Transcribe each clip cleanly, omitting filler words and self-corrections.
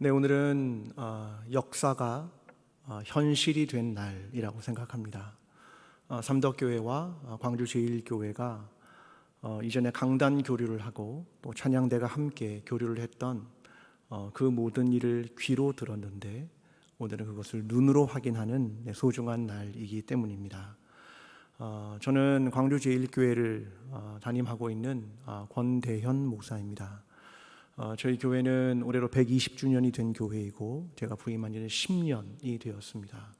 네, 오늘은 역사가 현실이 된 날이라고 생각합니다. 삼덕교회와 광주제일교회가 이전에 강단 교류를 하고 또 찬양대가 함께 교류를 했던 그 모든 일을 귀로 들었는데 오늘은 그것을 눈으로 확인하는 소중한 날이기 때문입니다. 저는 광주제일교회를 담임하고 있는 권대현 목사입니다. 저희 교회는 올해로 120주년이 된 교회이고 제가 부임한 지는 10년이 되었습니다.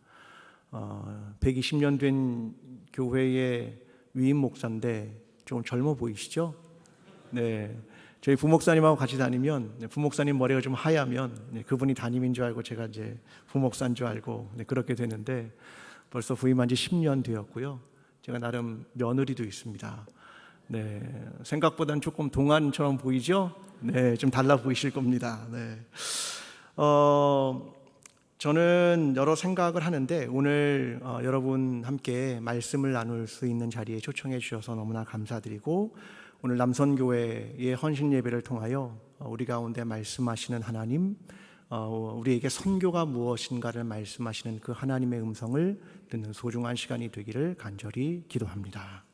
120년 된 교회의 위임 목사인데 좀 젊어 보이시죠? 네, 저희 부목사님하고 같이 다니면 부목사님 머리가 좀 하얗면 그분이 담임인 줄 알고 제가 이제 부목사인 줄 알고 그렇게 되는데 벌써 부임한 지 10년 되었고요. 제가 나름 며느리도 있습니다. 네, 생각보다는 조금 동안처럼 보이죠? 네, 좀 달라 보이실 겁니다. 네. 저는 여러 생각을 하는데 오늘 여러분 함께 말씀을 나눌 수 있는 자리에 초청해 주셔서 너무나 감사드리고 오늘 남선교회의 헌신 예배를 통하여 우리 가운데 말씀하시는 하나님, 우리에게 선교가 무엇인가를 말씀하시는 그 하나님의 음성을 듣는 소중한 시간이 되기를 간절히 기도합니다.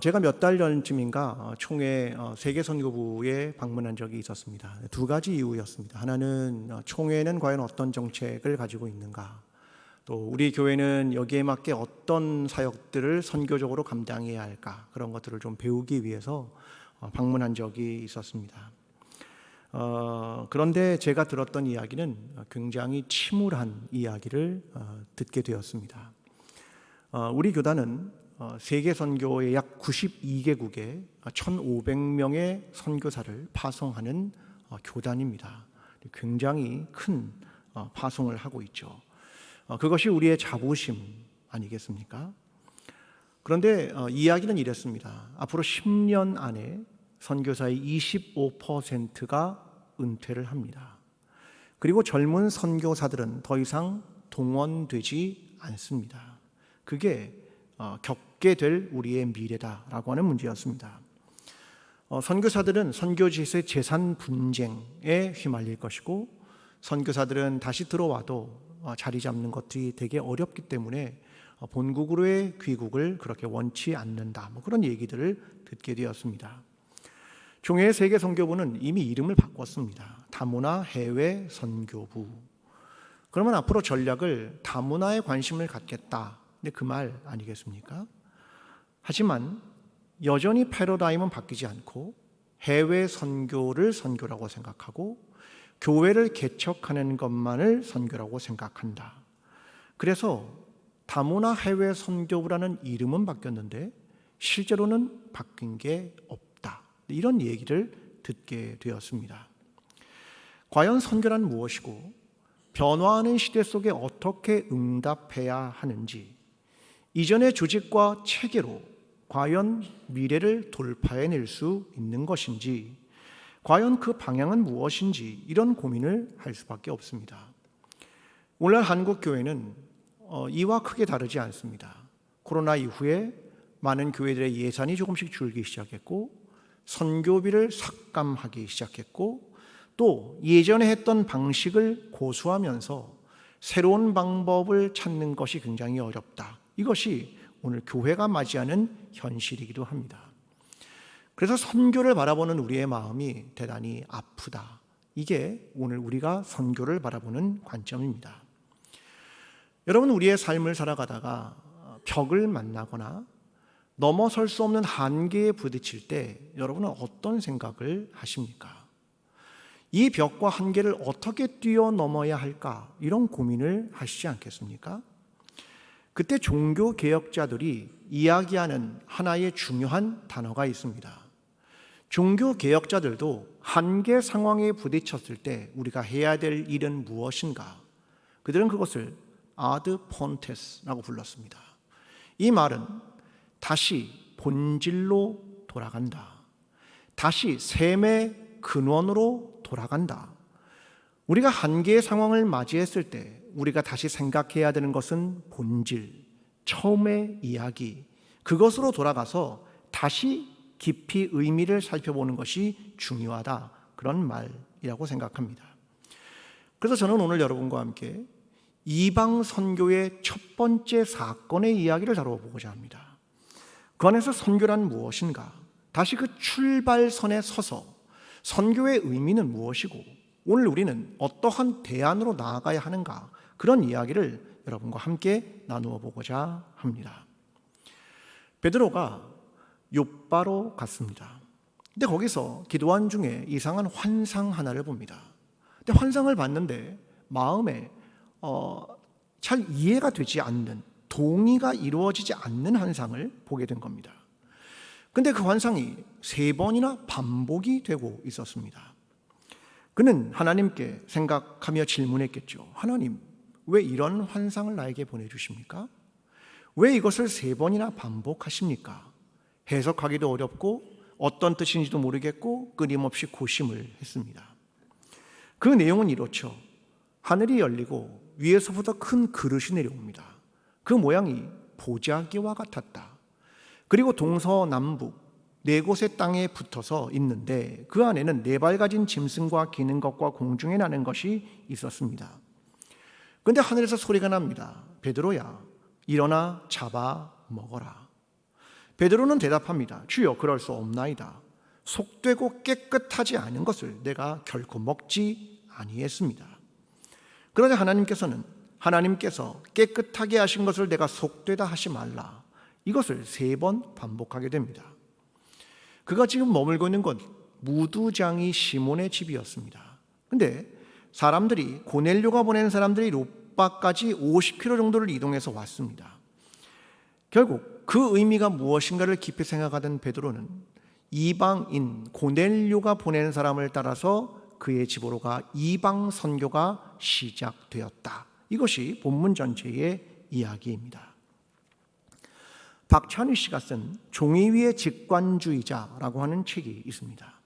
제가 몇 달 전쯤인가 총회 세계선교부에 방문한 적이 있었습니다. 두 가지 이유였습니다. 하나는 총회는 과연 어떤 정책을 가지고 있는가, 또 우리 교회는 여기에 맞게 어떤 사역들을 선교적으로 감당해야 할까, 그런 것들을 좀 배우기 위해서 방문한 적이 있었습니다. 그런데 제가 들었던 이야기는 굉장히 침울한 이야기를 듣게 되었습니다. 우리 교단은 세계 선교의 약 92개국에 1,500명의 선교사를 파송하는 교단입니다. 굉장히 큰 파송을 하고 있죠. 그것이 우리의 자부심 아니겠습니까? 그런데 이야기는 이랬습니다. 앞으로 10년 안에 선교사의 25%가 은퇴를 합니다. 그리고 젊은 선교사들은 더 이상 동원되지 않습니다. 그게 겪게 될 우리의 미래다라고 하는 문제였습니다. 선교사들은 선교지에서의 재산 분쟁에 휘말릴 것이고 선교사들은 다시 들어와도 자리 잡는 것들이 되게 어렵기 때문에 본국으로의 귀국을 그렇게 원치 않는다, 그런 얘기들을 듣게 되었습니다. 총회 세계선교부는 이미 이름을 바꿨습니다. 다문화 해외 선교부. 그러면 앞으로 전략을 다문화에 관심을 갖겠다, 그 말 아니겠습니까? 하지만 여전히 패러다임은 바뀌지 않고 해외 선교를 선교라고 생각하고 교회를 개척하는 것만을 선교라고 생각한다. 그래서 다문화 해외 선교부라는 이름은 바뀌었는데 실제로는 바뀐 게 없다, 이런 얘기를 듣게 되었습니다. 과연 선교란 무엇이고 변화하는 시대 속에 어떻게 응답해야 하는지, 이전의 조직과 체계로 과연 미래를 돌파해낼 수 있는 것인지, 과연 그 방향은 무엇인지, 이런 고민을 할 수밖에 없습니다. 오늘날 한국교회는 이와 크게 다르지 않습니다. 코로나 이후에 많은 교회들의 예산이 조금씩 줄기 시작했고 선교비를 삭감하기 시작했고 또 예전에 했던 방식을 고수하면서 새로운 방법을 찾는 것이 굉장히 어렵다. 이것이 오늘 교회가 맞이하는 현실이기도 합니다. 그래서 선교를 바라보는 우리의 마음이 대단히 아프다. 이게 오늘 우리가 선교를 바라보는 관점입니다. 여러분, 우리의 삶을 살아가다가 벽을 만나거나 넘어설 수 없는 한계에 부딪힐 때 여러분은 어떤 생각을 하십니까? 이 벽과 한계를 어떻게 뛰어넘어야 할까? 이런 고민을 하시지 않겠습니까? 그때 종교개혁자들이 이야기하는 하나의 중요한 단어가 있습니다. 종교개혁자들도 한계 상황에 부딪혔을 때 우리가 해야 될 일은 무엇인가? 그들은 그것을 아드 폰테스라고 불렀습니다. 이 말은 다시 본질로 돌아간다, 다시 셈의 근원으로 돌아간다. 우리가 한계의 상황을 맞이했을 때 우리가 다시 생각해야 되는 것은 본질, 처음의 이야기, 그것으로 돌아가서 다시 깊이 의미를 살펴보는 것이 중요하다, 그런 말이라고 생각합니다. 그래서 저는 오늘 여러분과 함께 이방 선교의 첫 번째 사건의 이야기를 다뤄보고자 합니다. 그 안에서 선교란 무엇인가? 다시 그 출발선에 서서 선교의 의미는 무엇이고 오늘 우리는 어떠한 대안으로 나아가야 하는가? 그런 이야기를 여러분과 함께 나누어 보고자 합니다. 베드로가 욥바로 갔습니다. 근데 거기서 기도한 중에 이상한 환상 하나를 봅니다. 근데 환상을 봤는데 마음에 잘 이해가 되지 않는, 동의가 이루어지지 않는 환상을 보게 된 겁니다. 근데 그 환상이 3번이나 반복이 되고 있었습니다. 그는 하나님께 생각하며 질문했겠죠. 하나님, 왜 이런 환상을 나에게 보내주십니까? 왜 이것을 3번이나 반복하십니까? 해석하기도 어렵고 어떤 뜻인지도 모르겠고 끊임없이 고심을 했습니다. 그 내용은 이렇죠. 하늘이 열리고 위에서부터 큰 그릇이 내려옵니다. 그 모양이 보자기와 같았다. 그리고 동서남북 4곳의 땅에 붙어서 있는데 그 안에는 4발 가진 짐승과 기는 것과 공중에 나는 것이 있었습니다. 그런데 하늘에서 소리가 납니다. 베드로야, 일어나 잡아 먹어라. 베드로는 대답합니다. 주여, 그럴 수 없나이다. 속되고 깨끗하지 않은 것을 내가 결코 먹지 아니했습니다. 그러자 하나님께서 깨끗하게 하신 것을 내가 속되다 하지 말라. 이것을 3번 반복하게 됩니다. 그가 지금 머물고 있는 곳 무두장이 시몬의 집이었습니다. 근데 사람들이, 고넬료가 보낸 사람들이 롯바까지 50km 정도를 이동해서 왔습니다. 결국 그 의미가 무엇인가를 깊이 생각하던 베드로는 이방인 고넬료가 보낸 사람을 따라서 그의 집으로 가 이방 선교가 시작되었다. 이것이 본문 전체의 이야기입니다. 박찬희 씨가 쓴 종이 위의 직관주의자라고 하는 책이 있습니다.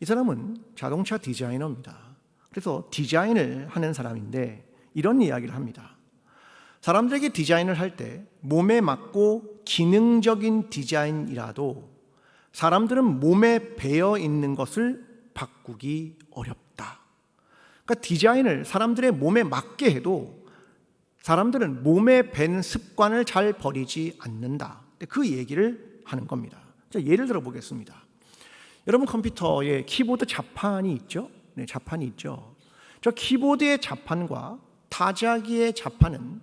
이 사람은 자동차 디자이너입니다. 그래서 디자인을 하는 사람인데 이런 이야기를 합니다. 사람들에게 디자인을 할 때 몸에 맞고 기능적인 디자인이라도 사람들은 몸에 배어 있는 것을 바꾸기 어렵다. 그러니까 디자인을 사람들의 몸에 맞게 해도 사람들은 몸에 밴 습관을 잘 버리지 않는다. 그 얘기를 하는 겁니다. 자, 예를 들어 보겠습니다. 여러분 컴퓨터에 키보드 자판이 있죠? 네, 자판이 있죠. 저 키보드의 자판과 타자기의 자판은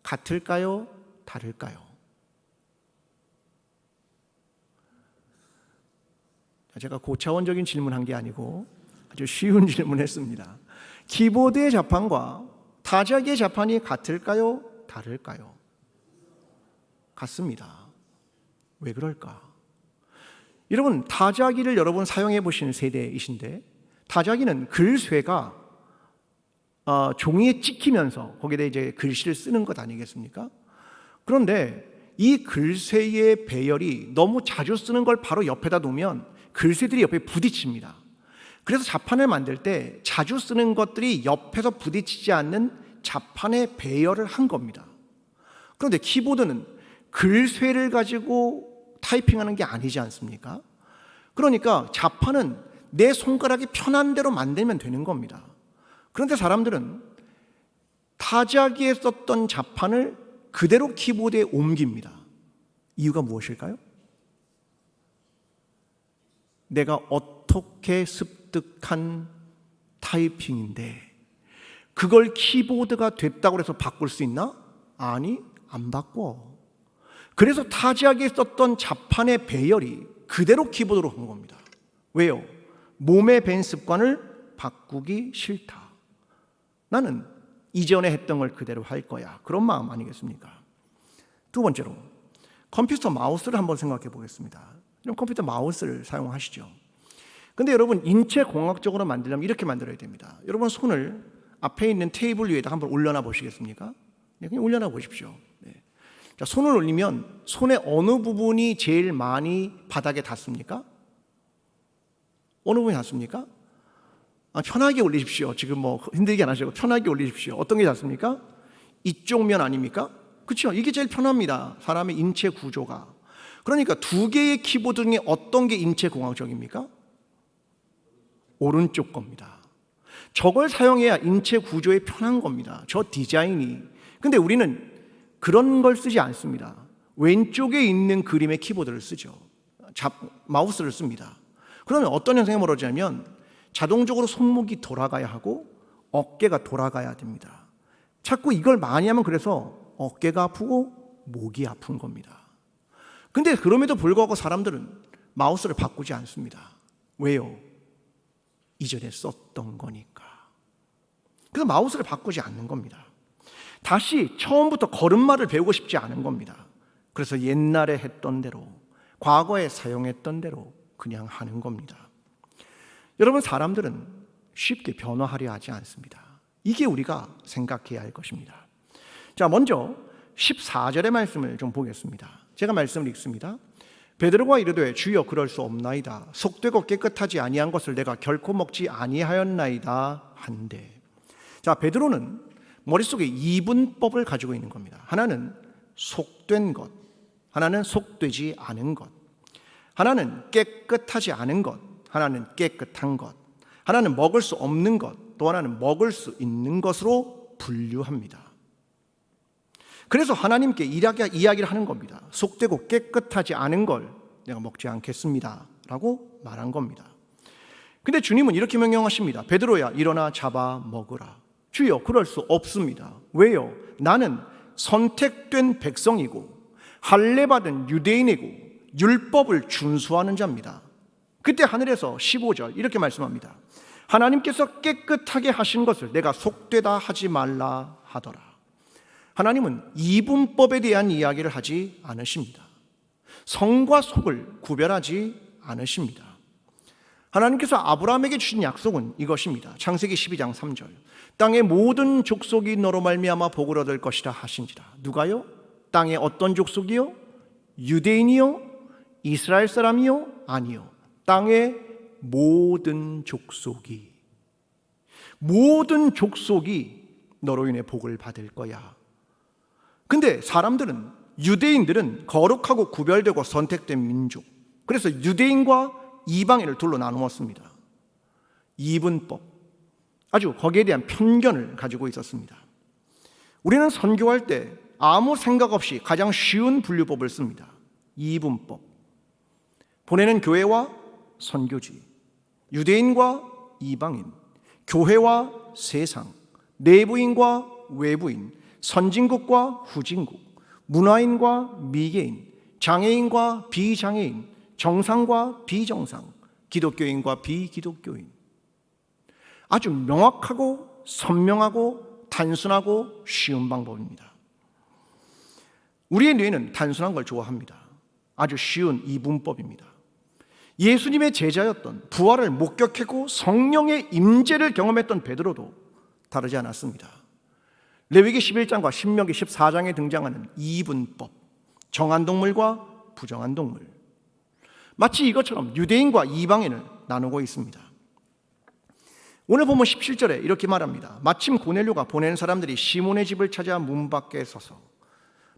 같을까요? 다를까요? 제가 고차원적인 질문한 게 아니고 아주 쉬운 질문을 했습니다. 키보드의 자판과 타자기의 자판이 같을까요? 다를까요? 같습니다. 왜 그럴까? 여러분, 타자기를 여러분 사용해 보시는 세대이신데 타자기는 글쇠가 종이에 찍히면서 거기에 이제 글씨를 쓰는 것 아니겠습니까? 그런데 이 글쇠의 배열이 너무 자주 쓰는 걸 바로 옆에다 놓으면 글쇠들이 옆에 부딪힙니다. 그래서 자판을 만들 때 자주 쓰는 것들이 옆에서 부딪히지 않는 자판의 배열을 한 겁니다. 그런데 키보드는 글쇠를 가지고 타이핑하는 게 아니지 않습니까? 그러니까 자판은 내 손가락이 편한 대로 만들면 되는 겁니다. 그런데 사람들은 타자기에 썼던 자판을 그대로 키보드에 옮깁니다. 이유가 무엇일까요? 내가 어떻게 습득한 타이핑인데 그걸 키보드가 됐다고 해서 바꿀 수 있나? 아니, 안 바꿔. 그래서 타자기에 썼던 자판의 배열이 그대로 키보드로 한 겁니다. 왜요? 몸에 밴 습관을 바꾸기 싫다. 나는 이전에 했던 걸 그대로 할 거야. 그런 마음 아니겠습니까? 두 번째로 컴퓨터 마우스를 한번 생각해 보겠습니다. 컴퓨터 마우스를 사용하시죠. 근데 여러분 인체 공학적으로 만들려면 이렇게 만들어야 됩니다. 여러분 손을 앞에 있는 테이블 위에다 한번 올려놔 보시겠습니까? 네, 그냥 올려놔 보십시오. 네. 자, 손을 올리면 손의 어느 부분이 제일 많이 바닥에 닿습니까? 어느 부분이 닿습니까? 편하게 올리십시오. 지금 뭐 힘들게 안 하시고 편하게 올리십시오. 어떤 게 닿습니까? 이쪽 면 아닙니까? 그렇죠? 이게 제일 편합니다. 사람의 인체 구조가. 그러니까 두 개의 키보드 중에 어떤 게 인체 공학적입니까? 오른쪽 겁니다. 저걸 사용해야 인체 구조에 편한 겁니다. 저 디자인이. 근데 우리는 그런 걸 쓰지 않습니다. 왼쪽에 있는 그림의 키보드를 쓰죠. 마우스를 씁니다. 그러면 어떤 현상이 벌어지냐면 자동적으로 손목이 돌아가야 하고 어깨가 돌아가야 됩니다. 자꾸 이걸 많이 하면 그래서 어깨가 아프고 목이 아픈 겁니다. 근데 그럼에도 불구하고 사람들은 마우스를 바꾸지 않습니다. 왜요? 이전에 썼던 거니까. 그래서 마우스를 바꾸지 않는 겁니다. 다시 처음부터 걸음마를 배우고 싶지 않은 겁니다. 그래서 옛날에 했던 대로, 과거에 사용했던 대로 그냥 하는 겁니다. 여러분, 사람들은 쉽게 변화하려 하지 않습니다. 이게 우리가 생각해야 할 것입니다. 자, 먼저 14절의 말씀을 좀 보겠습니다. 제가 말씀을 읽습니다. 베드로가 이르되 주여 그럴 수 없나이다. 속되고 깨끗하지 아니한 것을 내가 결코 먹지 아니하였나이다 한데. 자, 베드로는 머릿속에 이분법을 가지고 있는 겁니다. 하나는 속된 것, 하나는 속되지 않은 것, 하나는 깨끗하지 않은 것, 하나는 깨끗한 것, 하나는 먹을 수 없는 것, 또 하나는 먹을 수 있는 것으로 분류합니다. 그래서 하나님께 이야기를 하는 겁니다. 속되고 깨끗하지 않은 걸 내가 먹지 않겠습니다 라고 말한 겁니다. 근데 주님은 이렇게 명령하십니다. 베드로야, 일어나 잡아 먹으라. 주여, 그럴 수 없습니다. 왜요? 나는 선택된 백성이고 할례받은 유대인이고 율법을 준수하는 자입니다. 그때 하늘에서 15절 이렇게 말씀합니다. 하나님께서 깨끗하게 하신 것을 내가 속되다 하지 말라 하더라. 하나님은 이분법에 대한 이야기를 하지 않으십니다. 성과 속을 구별하지 않으십니다. 하나님께서 아브라함에게 주신 약속은 이것입니다. 창세기 12장 3절 땅의 모든 족속이 너로 말미암아 복을 얻을 것이라 하신지라. 누가요? 땅의 어떤 족속이요? 유대인이요? 이스라엘 사람이요? 아니요. 땅의 모든 족속이 너로 인해 복을 받을 거야. 근데 사람들은, 유대인들은 거룩하고 구별되고 선택된 민족, 그래서 유대인과 이방인을 둘로 나누었습니다. 이분법, 아주 거기에 대한 편견을 가지고 있었습니다. 우리는 선교할 때 아무 생각 없이 가장 쉬운 분류법을 씁니다. 이분법. 보내는 교회와 선교지, 유대인과 이방인, 교회와 세상, 내부인과 외부인, 선진국과 후진국, 문화인과 미개인, 장애인과 비장애인, 정상과 비정상, 기독교인과 비기독교인. 아주 명확하고 선명하고 단순하고 쉬운 방법입니다. 우리의 뇌는 단순한 걸 좋아합니다. 아주 쉬운 이분법입니다. 예수님의 제자였던, 부활을 목격했고 성령의 임재를 경험했던 베드로도 다르지 않았습니다. 레위기 11장과 신명기 14장에 등장하는 이분법, 정한 동물과 부정한 동물, 마치 이것처럼 유대인과 이방인을 나누고 있습니다. 오늘 보면 17절에 이렇게 말합니다. 마침 고넬료가 보낸 사람들이 시몬의 집을 찾아 문 밖에 서서,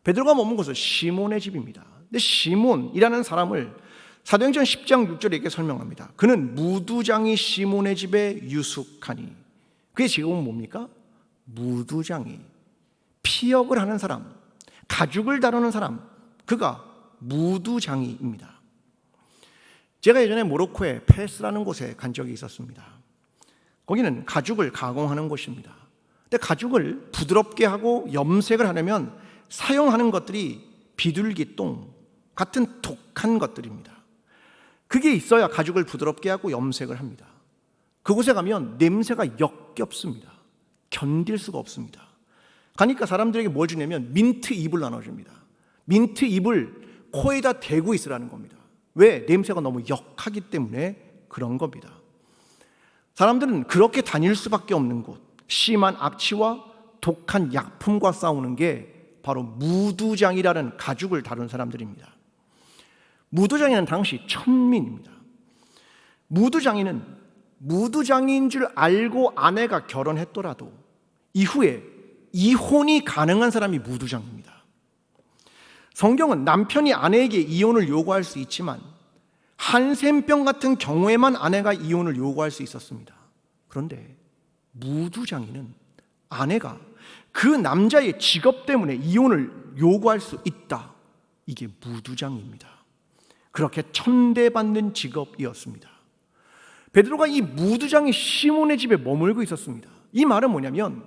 베드로가 머문 곳은 시몬의 집입니다. 근데 시몬이라는 사람을 사도행전 10장 6절에 이렇게 설명합니다. 그는 무두장이 시몬의 집에 유숙하니. 그게 지금은 뭡니까? 무두장이, 피역을 하는 사람, 가죽을 다루는 사람, 그가 무두장이입니다. 제가 예전에 모로코의 페스라는 곳에 간 적이 있었습니다. 거기는 가죽을 가공하는 곳입니다. 근데 가죽을 부드럽게 하고 염색을 하려면 사용하는 것들이 비둘기 똥 같은 독한 것들입니다. 그게 있어야 가죽을 부드럽게 하고 염색을 합니다. 그곳에 가면 냄새가 역겹습니다. 견딜 수가 없습니다. 가니까 사람들에게 뭘 주냐면 민트 잎을 나눠줍니다. 민트 잎을 코에다 대고 있으라는 겁니다. 왜? 냄새가 너무 역하기 때문에 그런 겁니다. 사람들은 그렇게 다닐 수밖에 없는 곳, 심한 악취와 독한 약품과 싸우는 게 바로 무두장이라는 가죽을 다룬 사람들입니다. 무두장이는 당시 천민입니다. 무두장이는 무두장인 줄 알고 아내가 결혼했더라도 이후에 이혼이 가능한 사람이 무두장입니다. 성경은 남편이 아내에게 이혼을 요구할 수 있지만 한센병 같은 경우에만 아내가 이혼을 요구할 수 있었습니다. 그런데 무두장이는 아내가 그 남자의 직업 때문에 이혼을 요구할 수 있다. 이게 무두장입니다. 그렇게 천대받는 직업이었습니다. 베드로가 이 무두장이 시몬의 집에 머물고 있었습니다. 이 말은 뭐냐면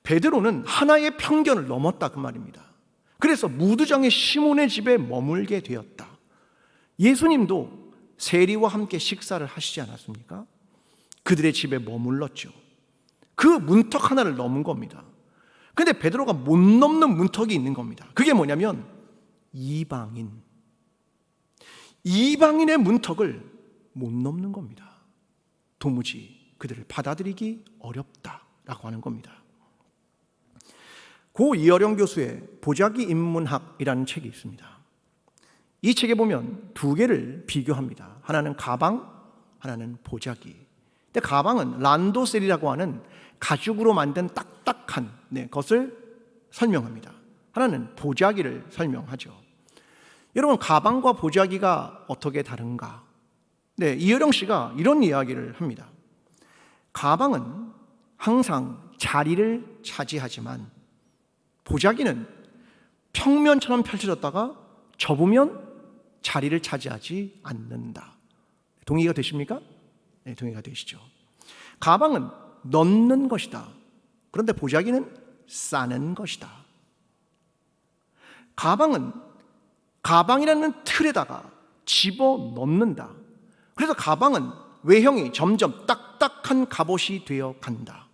베드로는 하나의 편견을 넘었다 그 말입니다. 그래서 무두장의 시몬의 집에 머물게 되었다. 예수님도 세리와 함께 식사를 하시지 않았습니까? 그들의 집에 머물렀죠. 그 문턱 하나를 넘은 겁니다. 그런데 베드로가 못 넘는 문턱이 있는 겁니다. 그게 뭐냐면 이방인의 문턱을 못 넘는 겁니다. 도무지 그들을 받아들이기 어렵다라고 하는 겁니다. 고 이어령 교수의 보자기 인문학이라는 책이 있습니다. 이 책에 보면 두 개를 비교합니다. 하나는 가방, 하나는 보자기. 근데 가방은 란도셀이라고 하는 가죽으로 만든 딱딱한 것을 설명합니다. 하나는 보자기를 설명하죠. 여러분, 가방과 보자기가 어떻게 다른가? 이어령 씨가 이런 이야기를 합니다. 가방은 항상 자리를 차지하지만 보자기는 평면처럼 펼쳐졌다가 접으면 자리를 차지하지 않는다. 동의가 되십니까? 네, 동의가 되시죠. 가방은 넣는 것이다. 그런데 보자기는 싸는 것이다. 가방은 가방이라는 틀에다가 집어 넣는다. 그래서 가방은 외형이 점점 딱딱한 갑옷이 되어 간다.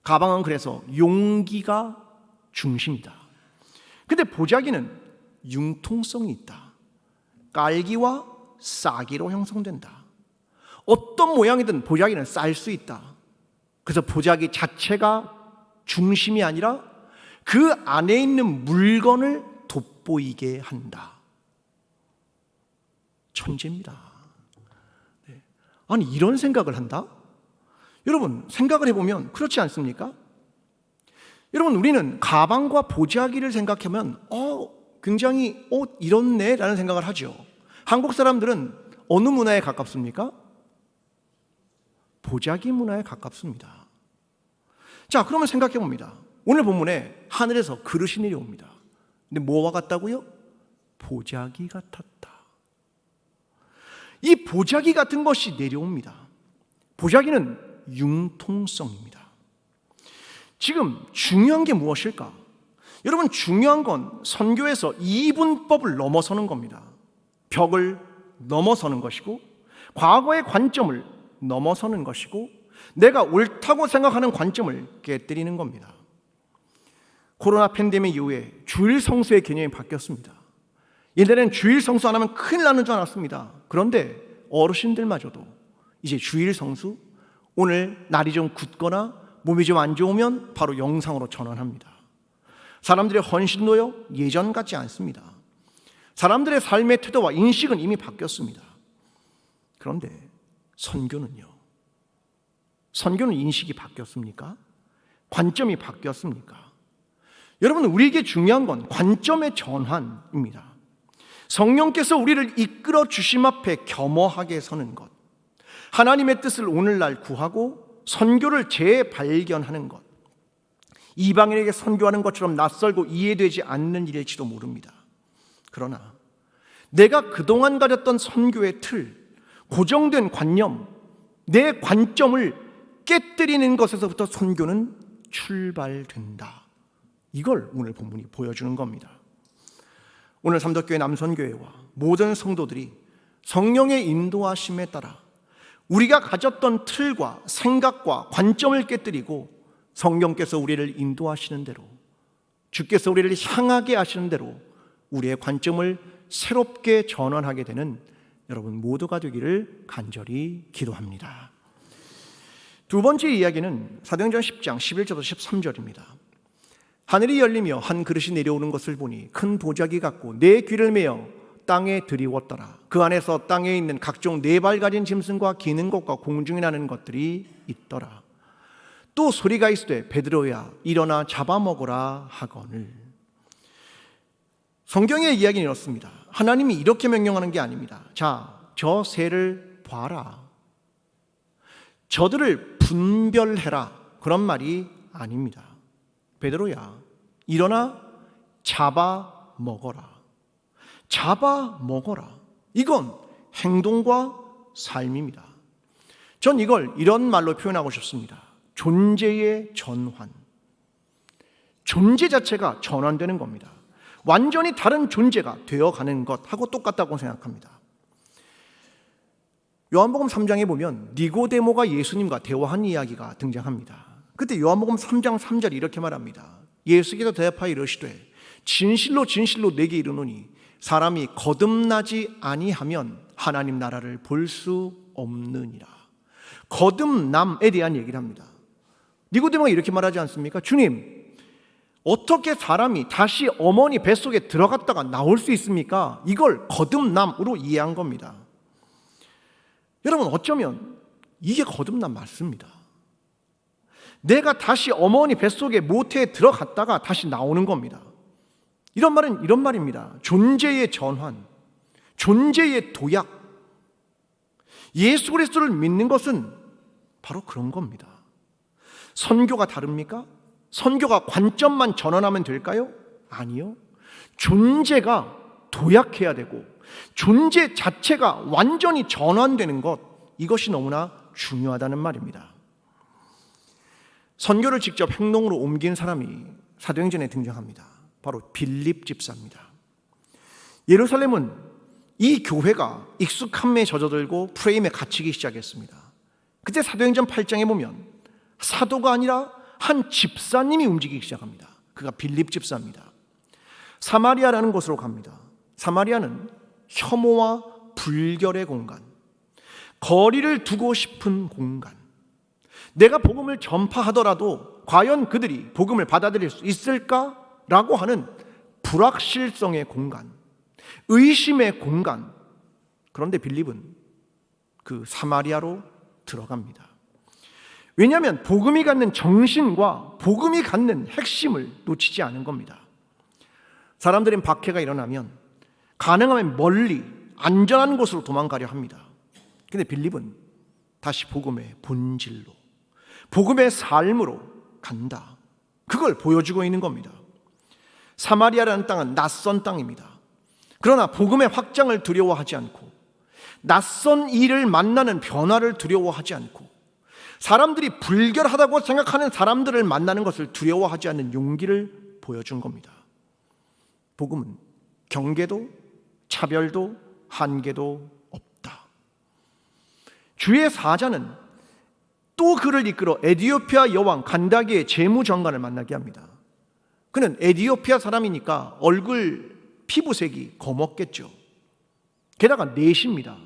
가방은 그래서 용기가 중심이다. 근데 보자기는 융통성이 있다. 깔기와 싸기로 형성된다. 어떤 모양이든 보자기는 쌀 수 있다. 그래서 보자기 자체가 중심이 아니라 그 안에 있는 물건을 돋보이게 한다. 천재입니다. 아니, 이런 생각을 한다? 여러분, 생각을 해보면 그렇지 않습니까? 여러분, 우리는 가방과 보자기를 생각하면 굉장히 이렇네 라는 생각을 하죠. 한국 사람들은 어느 문화에 가깝습니까? 보자기 문화에 가깝습니다. 자, 그러면 생각해 봅니다. 오늘 본문에 하늘에서 그릇이 내려옵니다. 근데 뭐와 같다고요? 보자기 같았다. 이 보자기 같은 것이 내려옵니다. 보자기는 융통성입니다. 지금 중요한 게 무엇일까? 여러분, 중요한 건 선교에서 이분법을 넘어서는 겁니다. 벽을 넘어서는 것이고, 과거의 관점을 넘어서는 것이고, 내가 옳다고 생각하는 관점을 깨뜨리는 겁니다. 코로나 팬데믹 이후에 주일 성수의 개념이 바뀌었습니다. 옛날에는 주일 성수 안 하면 큰일 나는 줄 알았습니다. 그런데 어르신들마저도 이제 주일 성수, 오늘 날이 좀 굳거나 몸이 좀 안 좋으면 바로 영상으로 전환합니다. 사람들의 헌신도요, 예전 같지 않습니다. 사람들의 삶의 태도와 인식은 이미 바뀌었습니다. 그런데 선교는요? 선교는 인식이 바뀌었습니까? 관점이 바뀌었습니까? 여러분, 우리에게 중요한 건 관점의 전환입니다. 성령께서 우리를 이끌어 주심 앞에 겸허하게 서는 것, 하나님의 뜻을 오늘날 구하고 선교를 재발견하는 것, 이방인에게 선교하는 것처럼 낯설고 이해되지 않는 일일지도 모릅니다. 그러나 내가 그동안 가졌던 선교의 틀, 고정된 관념, 내 관점을 깨뜨리는 것에서부터 선교는 출발된다. 이걸 오늘 본문이 보여주는 겁니다. 오늘 삼덕교회 남선교회와 모든 성도들이 성령의 인도하심에 따라 우리가 가졌던 틀과 생각과 관점을 깨뜨리고 성령께서 우리를 인도하시는 대로, 주께서 우리를 향하게 하시는 대로 우리의 관점을 새롭게 전환하게 되는 여러분 모두가 되기를 간절히 기도합니다. 두 번째 이야기는 사도행전 10장 11절부터 13절입니다. 하늘이 열리며 한 그릇이 내려오는 것을 보니 큰 보자기 같고 네 귀를 메어 땅에 들이웠더라. 그 안에서 땅에 있는 각종 네 발 가진 짐승과 기는 것과 공중에 나는 것들이 있더라. 또 소리가 있으되 베드로야 일어나 잡아먹으라 하거늘. 성경의 이야기는 이렇습니다. 하나님이 이렇게 명령하는 게 아닙니다. 자, 저 새를 봐라. 저들을 분별해라 그런 말이 아닙니다. 베드로야, 일어나 잡아 먹어라. 잡아 먹어라. 이건 행동과 삶입니다. 전 이걸 이런 말로 표현하고 싶습니다. 존재의 전환. 존재 자체가 전환되는 겁니다. 완전히 다른 존재가 되어가는 것하고 똑같다고 생각합니다. 요한복음 3장에 보면 니고데모가 예수님과 대화한 이야기가 등장합니다. 그때 요한복음 3장 3절이 이렇게 말합니다. 예수께서 대답하여 이르시되 진실로 진실로 내게 이르노니 사람이 거듭나지 아니하면 하나님 나라를 볼 수 없느니라. 거듭남에 대한 얘기를 합니다. 니고데모가 이렇게 말하지 않습니까? 주님, 어떻게 사람이 다시 어머니 뱃속에 들어갔다가 나올 수 있습니까? 이걸 거듭남으로 이해한 겁니다. 여러분, 어쩌면 이게 거듭남 맞습니다. 내가 다시 어머니 뱃속에 모태에 들어갔다가 다시 나오는 겁니다. 이런 말은 이런 말입니다. 존재의 전환, 존재의 도약. 예수 그리스도를 믿는 것은 바로 그런 겁니다. 선교가 다릅니까? 선교가 관점만 전환하면 될까요? 아니요. 존재가 도약해야 되고 존재 자체가 완전히 전환되는 것, 이것이 너무나 중요하다는 말입니다. 선교를 직접 행동으로 옮긴 사람이 사도행전에 등장합니다. 바로 빌립 집사입니다. 예루살렘은 이 교회가 익숙함에 젖어들고 프레임에 갇히기 시작했습니다. 그때 사도행전 8장에 보면 사도가 아니라 한 집사님이 움직이기 시작합니다. 그가 빌립 집사입니다. 사마리아라는 곳으로 갑니다. 사마리아는 혐오와 불결의 공간, 거리를 두고 싶은 공간, 내가 복음을 전파하더라도 과연 그들이 복음을 받아들일 수 있을까라고 하는 불확실성의 공간, 의심의 공간. 그런데 빌립은 그 사마리아로 들어갑니다. 왜냐하면 복음이 갖는 정신과 복음이 갖는 핵심을 놓치지 않은 겁니다. 사람들은 박해가 일어나면 가능하면 멀리 안전한 곳으로 도망가려 합니다. 그런데 빌립은 다시 복음의 본질로, 복음의 삶으로 간다. 그걸 보여주고 있는 겁니다. 사마리아라는 땅은 낯선 땅입니다. 그러나 복음의 확장을 두려워하지 않고, 낯선 일을 만나는 변화를 두려워하지 않고, 사람들이 불결하다고 생각하는 사람들을 만나는 것을 두려워하지 않는 용기를 보여준 겁니다. 복음은 경계도 차별도 한계도 없다. 주의 사자는 또 그를 이끌어 에디오피아 여왕 간다기의 재무장관을 만나게 합니다. 그는 에디오피아 사람이니까 얼굴 피부색이 검었겠죠. 게다가 넷입니다.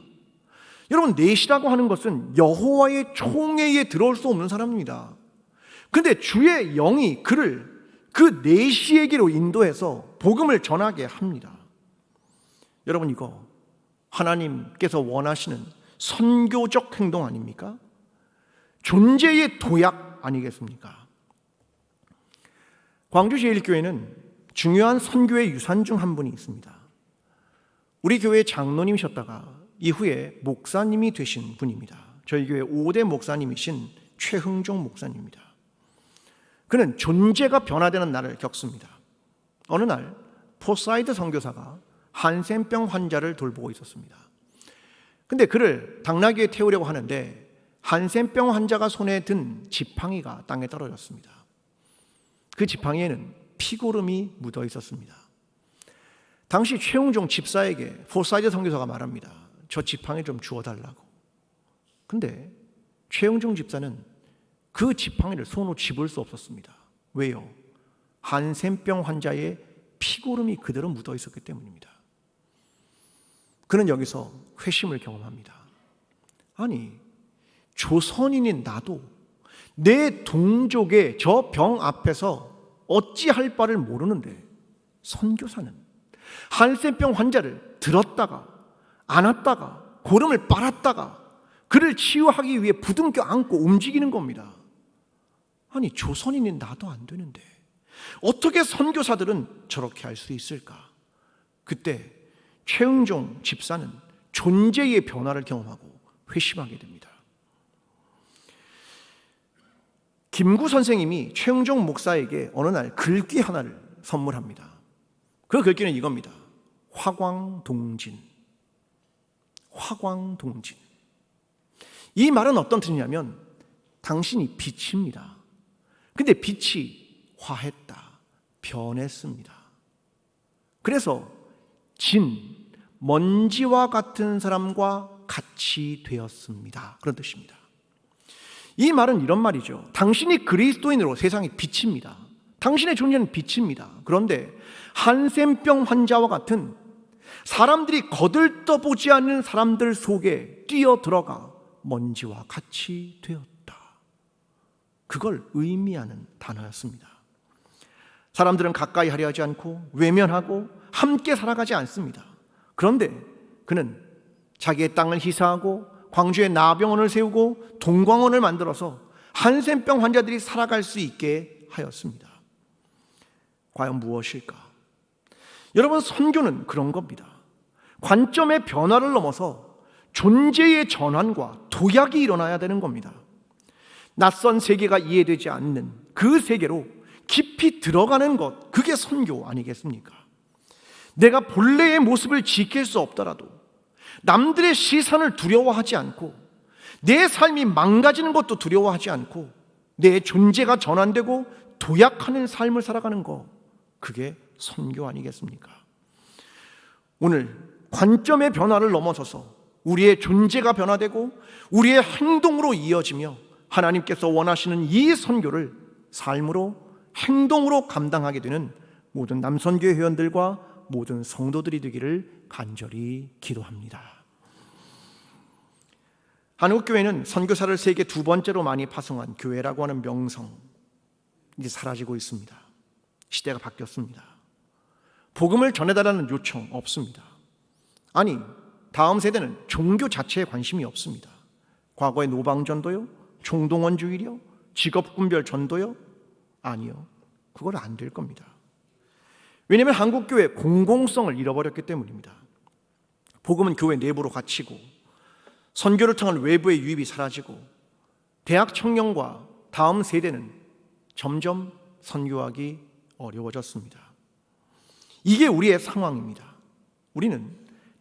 여러분, 넷이라고 하는 것은 여호와의 총회에 들어올 수 없는 사람입니다. 그런데 주의 영이 그를 그 넷이에게로 인도해서 복음을 전하게 합니다. 여러분, 이거 하나님께서 원하시는 선교적 행동 아닙니까? 존재의 도약 아니겠습니까? 광주제일교회는 중요한 선교의 유산 중 한 분이 있습니다. 우리 교회 장로님이셨다가 이후에 목사님이 되신 분입니다. 저희 교회 5대 목사님이신 최흥종 목사님입니다. 그는 존재가 변화되는 날을 겪습니다. 어느 날 포사이드 선교사가 한센병 환자를 돌보고 있었습니다. 근데 그를 당나귀에 태우려고 하는데 한센병 환자가 손에 든 지팡이가 땅에 떨어졌습니다. 그 지팡이에는 피고름이 묻어 있었습니다. 당시 최웅종 집사에게 포사이드 선교사가 말합니다. 저 지팡이 좀 주워달라고. 근데 최웅종 집사는 그 지팡이를 손으로 집을 수 없었습니다. 왜요? 한센병 환자의 피고름이 그대로 묻어 있었기 때문입니다. 그는 여기서 회심을 경험합니다. 아니, 조선인인 나도 내 동족의 저 병 앞에서 어찌할 바를 모르는데 선교사는 한센병 환자를 들었다가 안았다가 고름을 빨았다가 그를 치유하기 위해 부둥켜 안고 움직이는 겁니다. 아니, 조선인인 나도 안 되는데 어떻게 선교사들은 저렇게 할 수 있을까? 그때 최흥종 집사는 존재의 변화를 경험하고 회심하게 됩니다. 김구 선생님이 최응종 목사에게 어느 날 글귀 하나를 선물합니다. 그 글귀는 이겁니다. 화광동진. 화광동진. 이 말은 어떤 뜻이냐면 당신이 빛입니다. 근데 빛이 화했다, 변했습니다. 그래서 먼지와 같은 사람과 같이 되었습니다. 그런 뜻입니다. 이 말은 이런 말이죠. 당신이 그리스도인으로 세상의 빛입니다. 당신의 존재는 빛입니다. 그런데 한센병 환자와 같은 사람들이 거들떠보지 않는 사람들 속에 뛰어들어가 먼지와 같이 되었다. 그걸 의미하는 단어였습니다. 사람들은 가까이 하려 하지 않고 외면하고 함께 살아가지 않습니다. 그런데 그는 자기의 땅을 희사하고 광주에 나병원을 세우고 동광원을 만들어서 한센병 환자들이 살아갈 수 있게 하였습니다. 과연 무엇일까? 여러분, 선교는 그런 겁니다. 관점의 변화를 넘어서 존재의 전환과 도약이 일어나야 되는 겁니다. 낯선 세계가 이해되지 않는 그 세계로 깊이 들어가는 것, 그게 선교 아니겠습니까? 내가 본래의 모습을 지킬 수 없더라도 남들의 시선을 두려워하지 않고 내 삶이 망가지는 것도 두려워하지 않고 내 존재가 전환되고 도약하는 삶을 살아가는 것, 그게 선교 아니겠습니까? 오늘 관점의 변화를 넘어서서 우리의 존재가 변화되고 우리의 행동으로 이어지며 하나님께서 원하시는 이 선교를 삶으로, 행동으로 감당하게 되는 모든 남선교회 회원들과 모든 성도들이 되기를 간절히 기도합니다. 한국교회는 선교사를 세계 두 번째로 많이 파송한 교회라고 하는 명성, 이제 사라지고 있습니다. 시대가 바뀌었습니다. 복음을 전해달라는 요청 없습니다. 아니, 다음 세대는 종교 자체에 관심이 없습니다. 과거의 노방전도요? 총동원주의요? 직업군별 전도요? 아니요. 그건 안 될 겁니다. 왜냐하면 한국교회의 공공성을 잃어버렸기 때문입니다. 복음은 교회 내부로 갇히고 선교를 통한 외부의 유입이 사라지고 대학 청년과 다음 세대는 점점 선교하기 어려워졌습니다. 이게 우리의 상황입니다. 우리는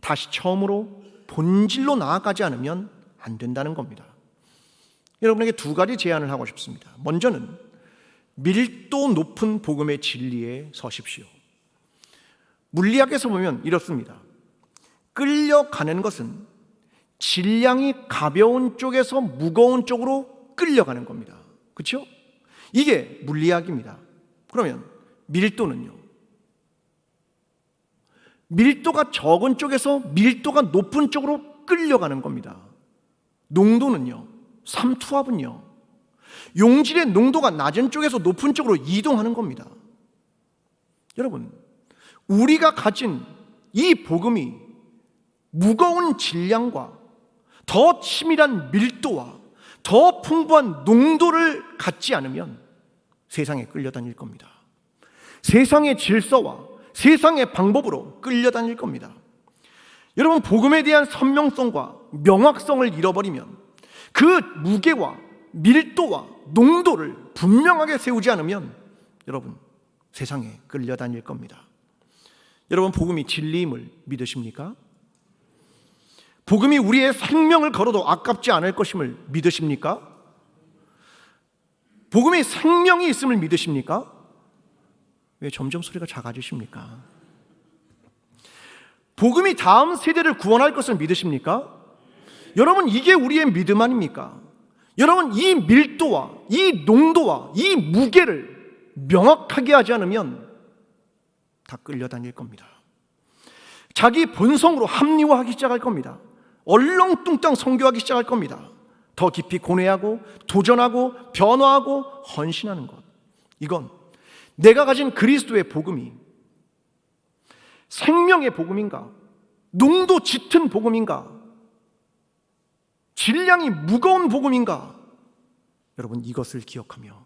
다시 처음으로 본질로 나아가지 않으면 안 된다는 겁니다. 여러분에게 두 가지 제안을 하고 싶습니다. 먼저는 밀도 높은 복음의 진리에 서십시오. 물리학에서 보면 이렇습니다. 끌려가는 것은 질량이 가벼운 쪽에서 무거운 쪽으로 끌려가는 겁니다. 그렇죠? 이게 물리학입니다. 그러면 밀도는요? 밀도가 적은 쪽에서 밀도가 높은 쪽으로 끌려가는 겁니다. 농도는요? 삼투압은요? 용질의 농도가 낮은 쪽에서 높은 쪽으로 이동하는 겁니다. 여러분, 우리가 가진 이 복음이 무거운 질량과 더 치밀한 밀도와 더 풍부한 농도를 갖지 않으면 세상에 끌려다닐 겁니다. 세상의 질서와 세상의 방법으로 끌려다닐 겁니다. 여러분, 복음에 대한 선명성과 명확성을 잃어버리면 그 무게와 밀도와 농도를 분명하게 세우지 않으면 여러분, 세상에 끌려다닐 겁니다. 여러분, 복음이 진리임을 믿으십니까? 복음이 우리의 생명을 걸어도 아깝지 않을 것임을 믿으십니까? 복음이 생명이 있음을 믿으십니까? 왜 점점 소리가 작아지십니까? 복음이 다음 세대를 구원할 것을 믿으십니까? 여러분, 이게 우리의 믿음 아닙니까? 여러분, 이 밀도와 이 농도와 이 무게를 명확하게 하지 않으면 다 끌려다닐 겁니다. 자기 본성으로 합리화하기 시작할 겁니다. 얼렁뚱땅 선교하기 시작할 겁니다. 더 깊이 고뇌하고 도전하고 변화하고 헌신하는 것, 이건 내가 가진 그리스도의 복음이 생명의 복음인가? 농도 짙은 복음인가? 질량이 무거운 복음인가? 여러분, 이것을 기억하며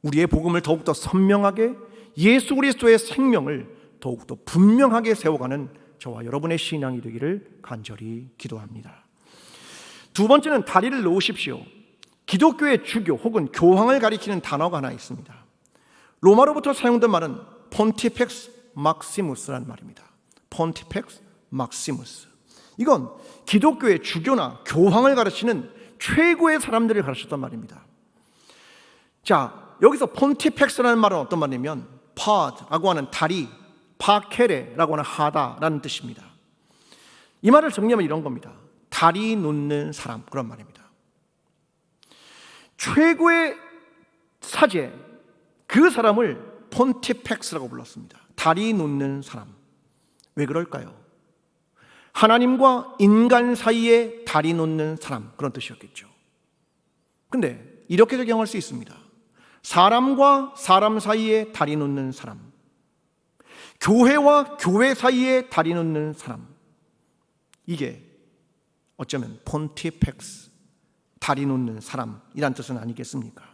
우리의 복음을 더욱더 선명하게, 예수 그리스도의 생명을 더욱더 분명하게 세워가는 저와 여러분의 신앙이 되기를 간절히 기도합니다. 두 번째는 다리를 놓으십시오. 기독교의 주교 혹은 교황을 가리키는 단어가 하나 있습니다. 로마로부터 사용된 말은 폰티펙스 막시무스라는 말입니다. 폰티펙스 막시무스. 이건 기독교의 주교나 교황을 가르치는 최고의 사람들을 가르쳤단 말입니다. 자, 여기서 폰티펙스라는 말은 어떤 말이냐면 pod라고 하는 다리, 파케레라고 하는 하다라는 뜻입니다. 이 말을 정리하면 이런 겁니다. 다리 놓는 사람, 그런 말입니다. 최고의 사제, 그 사람을 폰티펙스라고 불렀습니다. 다리 놓는 사람. 왜 그럴까요? 하나님과 인간 사이에 다리 놓는 사람, 그런 뜻이었겠죠. 근데 이렇게 적용할 수 있습니다. 사람과 사람 사이에 다리 놓는 사람, 교회와 교회 사이에 다리 놓는 사람, 이게 어쩌면 폰티펙스, 다리 놓는 사람이란 뜻은 아니겠습니까?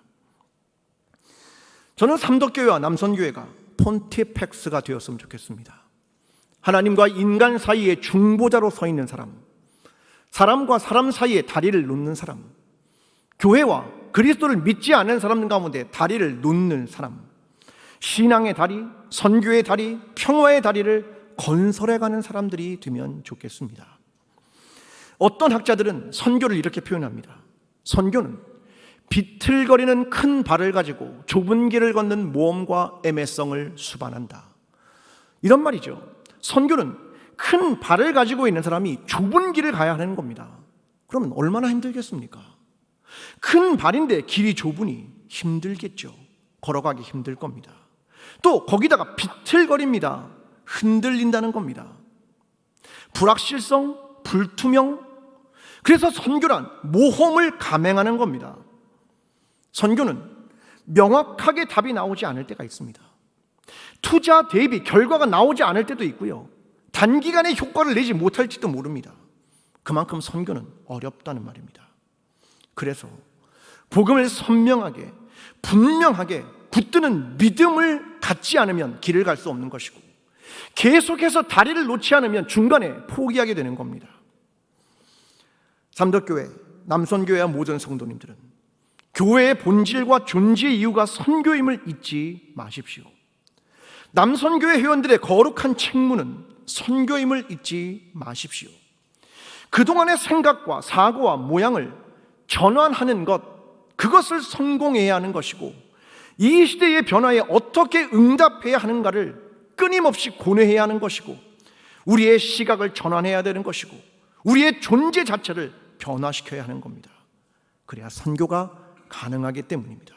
저는 삼덕교회와 남선교회가 폰티펙스가 되었으면 좋겠습니다. 하나님과 인간 사이에 중보자로 서 있는 사람, 사람과 사람 사이에 다리를 놓는 사람, 교회와 그리스도를 믿지 않는 사람 가운데 다리를 놓는 사람, 신앙의 다리, 선교의 다리, 평화의 다리를 건설해가는 사람들이 되면 좋겠습니다. 어떤 학자들은 선교를 이렇게 표현합니다. 선교는 비틀거리는 큰 발을 가지고 좁은 길을 걷는 모험과 애매성을 수반한다, 이런 말이죠. 선교는 큰 발을 가지고 있는 사람이 좁은 길을 가야 하는 겁니다. 그러면 얼마나 힘들겠습니까? 큰 발인데 길이 좁으니 힘들겠죠. 걸어가기 힘들 겁니다. 또 거기다가 비틀거립니다. 흔들린다는 겁니다. 불확실성, 불투명. 그래서 선교란 모험을 감행하는 겁니다. 선교는 명확하게 답이 나오지 않을 때가 있습니다. 투자 대비 결과가 나오지 않을 때도 있고요, 단기간에 효과를 내지 못할지도 모릅니다. 그만큼 선교는 어렵다는 말입니다. 그래서 복음을 선명하게, 분명하게 붙드는 믿음을 갖지 않으면 길을 갈 수 없는 것이고, 계속해서 다리를 놓지 않으면 중간에 포기하게 되는 겁니다. 삼덕교회, 남선교회와 모든 성도님들은 교회의 본질과 존재의 이유가 선교임을 잊지 마십시오. 남선교회 회원들의 거룩한 책무는 선교임을 잊지 마십시오. 그동안의 생각과 사고와 모양을 전환하는 것, 그것을 성공해야 하는 것이고, 이 시대의 변화에 어떻게 응답해야 하는가를 끊임없이 고뇌해야 하는 것이고, 우리의 시각을 전환해야 되는 것이고, 우리의 존재 자체를 변화시켜야 하는 겁니다. 그래야 선교가 가능하기 때문입니다.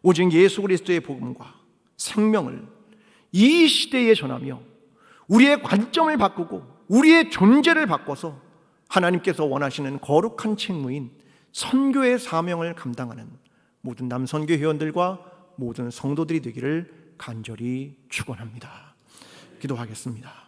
오직 예수 그리스도의 복음과 생명을 이 시대에 전하며 우리의 관점을 바꾸고 우리의 존재를 바꿔서 하나님께서 원하시는 거룩한 책무인 선교의 사명을 감당하는 모든 남선교 회원들과 모든 성도들이 되기를 간절히 축원합니다. 기도하겠습니다.